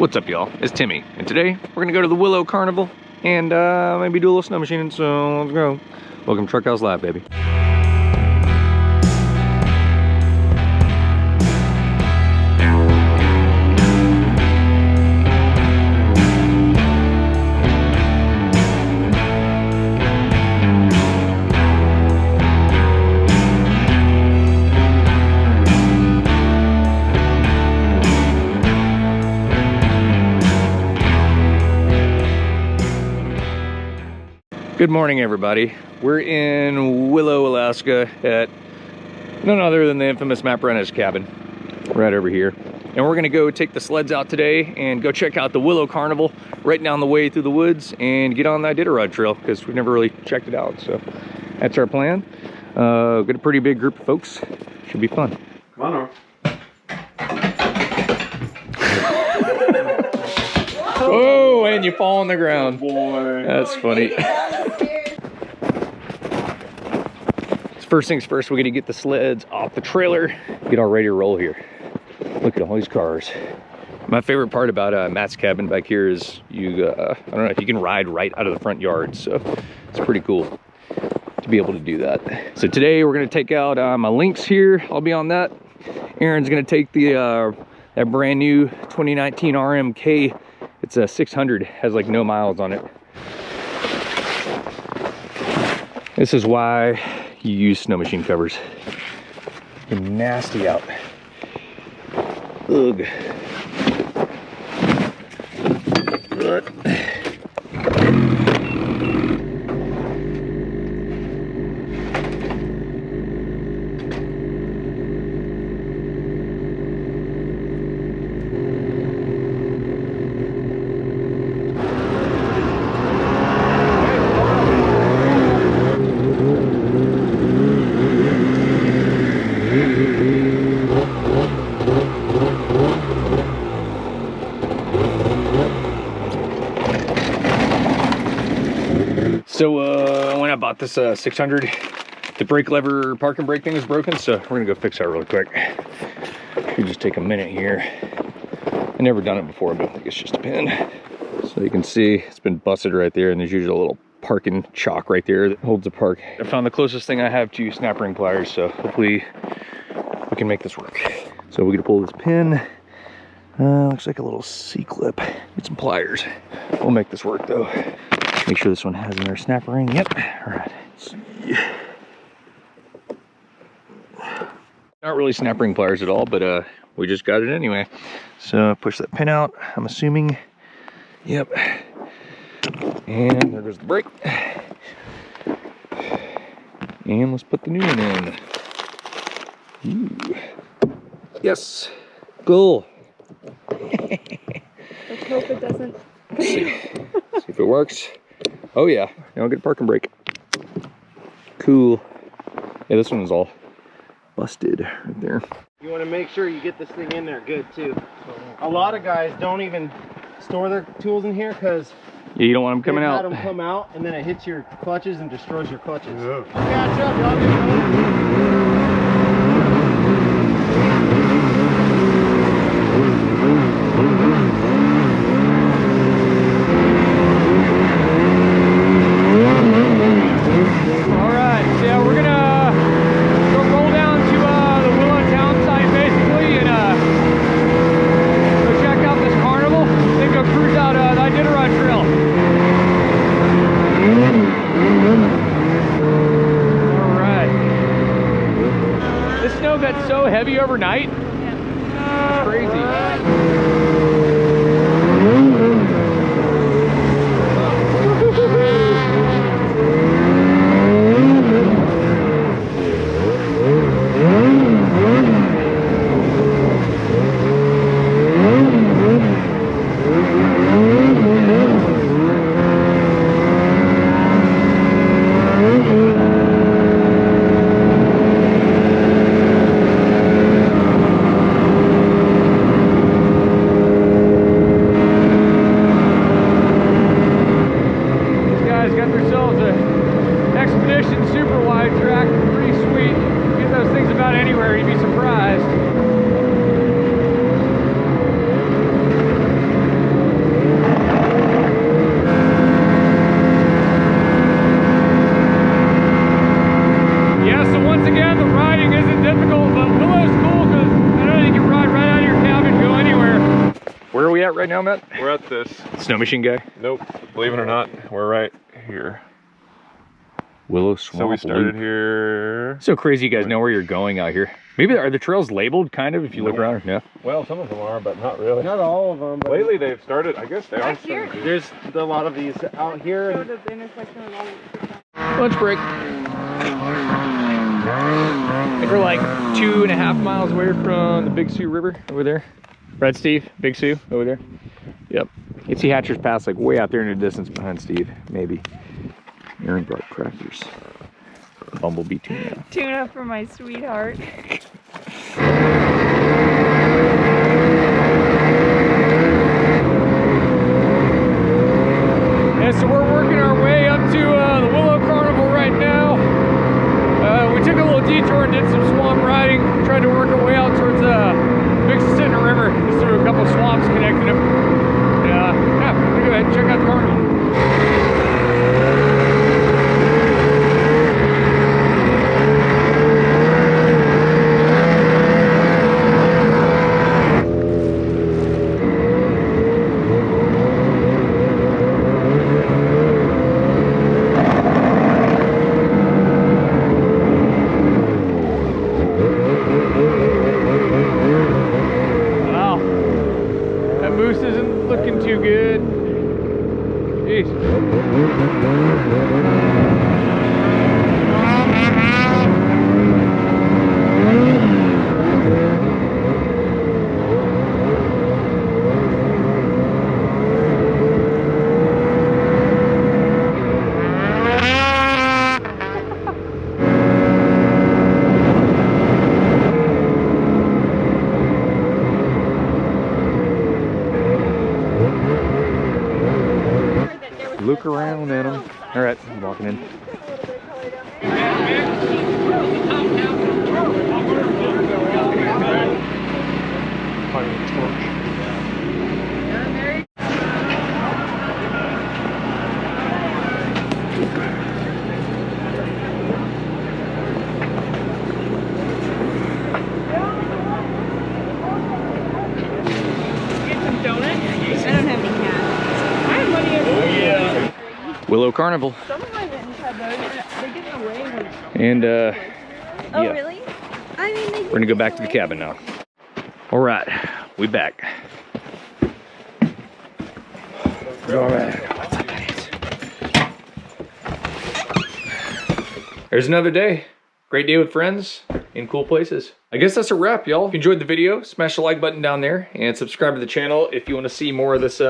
What's up, y'all? It's Timmy, and today we're gonna go to the Willow Carnival and maybe do a little snow machining, so let's go. Welcome to Truck House Live, baby. Good morning, everybody. We're in Willow, Alaska at none other than the infamous Map Renna's cabin right over here. And we're gonna go take the sleds out today and go check out the Willow Carnival right down the way through the woods and get on that Iditarod trail because we've never really checked it out. So that's our plan. Got a pretty big group of folks. Should be fun. Come on, Norm. Oh, and you fall on the ground. Oh, boy. That's funny. First things first, we're gonna get the sleds off the trailer, get all ready to roll here. Look at all these cars. My favorite part about Matt's cabin back here is you, I don't know if you can ride right out of the front yard, so it's pretty cool to be able to do that. So today we're gonna take out my Lynx here. I'll be on that. Aaron's gonna take the that brand new 2019 RMK. It's a 600, has like no miles on it. This is why you use snow machine covers. It's nasty out. Ugh. So when I bought this 600, the brake lever parking brake thing is broken, so we're gonna go fix that really quick. Should just take a minute here. I've never done it before, but I think it's just a pin. So you can see it's been busted right there, and there's usually a little parking chock right there that holds the park. I found the closest thing I have to snap ring pliers, so hopefully we can make this work. So we're gonna pull this pin. Looks like a little C-clip. Get some pliers. We'll make this work though. Make sure this one has another snap ring. Yep. All right. Not really snap ring pliers at all, but we just got it anyway. So push that pin out. I'm assuming. Yep. And there goes the brake. And let's put the new one in. Ooh. Yes. Cool. Let's hope it doesn't. See if it works. Oh yeah, now I'll get a parking brake. Cool. Yeah, this one is all busted right there. You want to make sure you get this thing in there good too. A lot of guys don't even store their tools in here because yeah, you don't want them coming out. Them come out and then it hits your clutches and destroys your clutches. Yeah. Catch up, y'all. That's so heavy overnight. Yeah. It's crazy. Where are we at right now, Matt? We're at this. Snow machine guy? Nope. Believe it or not, we're right here. Willow Swamp. So we started Loop. here. So crazy, you guys know where you're going out here. Maybe are the trails labeled, kind of, if you look around? Yeah. Well, some of them are, but not really. Not all of them, but Lately they've started, I guess they are Back here. starting. there's a lot of these out here. Go to the intersection with all the Lunch break. I think we're like 2.5 miles away from the Big Sioux River over there. Right, Steve? Big Sioux over there? Yep. You can see Hatcher's Pass like way out there in the distance behind Steve, maybe. Aaron brought crackers. Bumblebee tuna. tuna for my sweetheart. And so we're working our way up to the Willow Carnival right now. We took a little detour and did some swamp riding. Tried to work our way out towards the Mississippi River. Just through a couple swamps connecting them. Yeah, we're gonna go ahead and check out the carnival. Look around at them. All right, I'm walking in. Willow Carnival. Some of my mittens have those. They get in the way when And Oh, yeah. really? I mean, We're gonna go back to the cabin now. All right, we back. All right. What's up, buddies? There's another day. Great day with friends in cool places. I guess that's a wrap, y'all. If you enjoyed the video, smash the like button down there and subscribe to the channel if you want to see more of this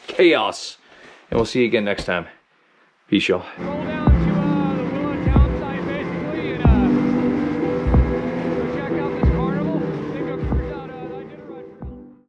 chaos. And we'll see you again next time. Peace, y'all.